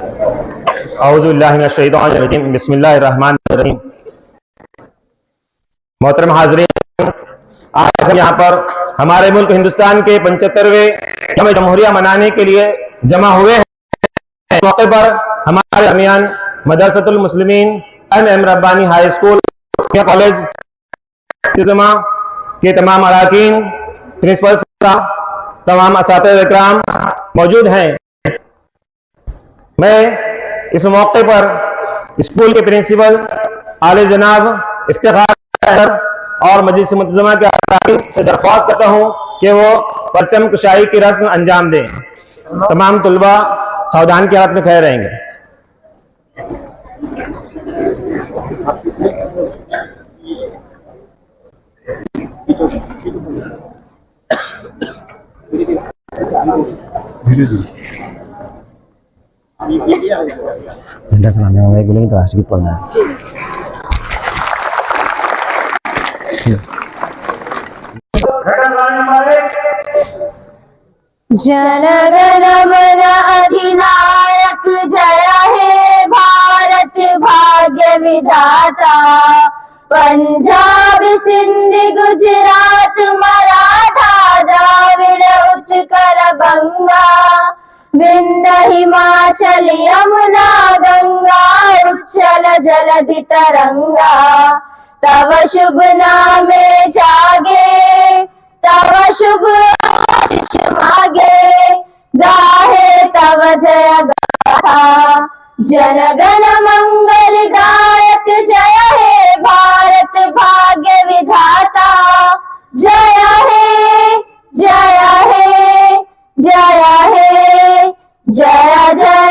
औज़ुबिल्लाहि मिनश्शैतानिर्रजीम, बिस्मिल्लाहिर्रहमानिर्रहीम। मोहतरम हाज़रीन, आज हम यहाँ पर हमारे मुल्क हिंदुस्तान के 75वें यौम जमहूरिया मनाने के लिए जमा हुए हैं। इस मौके पर हमारे दरमियान Madrasatul Muslimeen M Rabbani high school college के तमाम अराकीन, प्रिंसिपल साहब, तमाम असातिज़ा इकराम मौजूद हैं। मैं इस मौके पर स्कूल के प्रिंसिपल आले जनाब इफ्तिखार और मजलिस मुंतज़मा के अराकीन से दरख्वास्त करता हूँ कि वो परचम कुशाई की रस्म अंजाम दें। तमाम तुलबा सावधान की हालत में खड़े रहेंगे। झंडा सलामी हमारे बोलेंगे तो राष्ट्रगीत पढ़ना है। जन गण मन अधिनायक जय हे भारत भाग्य विधाता। पंजाब सिंध गुजरात मराठा द्राविड़ उत्कल बंगा। विंध्य हिमाचल यमुना गंगा उच्चल जलधि तरंगा। तव शुभ नामे जागे तव शुभ आशीष मागे। गाहे तव जय गाथा जन गण मंगल दायक जय हे भारत भाग्य विधाता। जय हे जय हे जय हे जय जय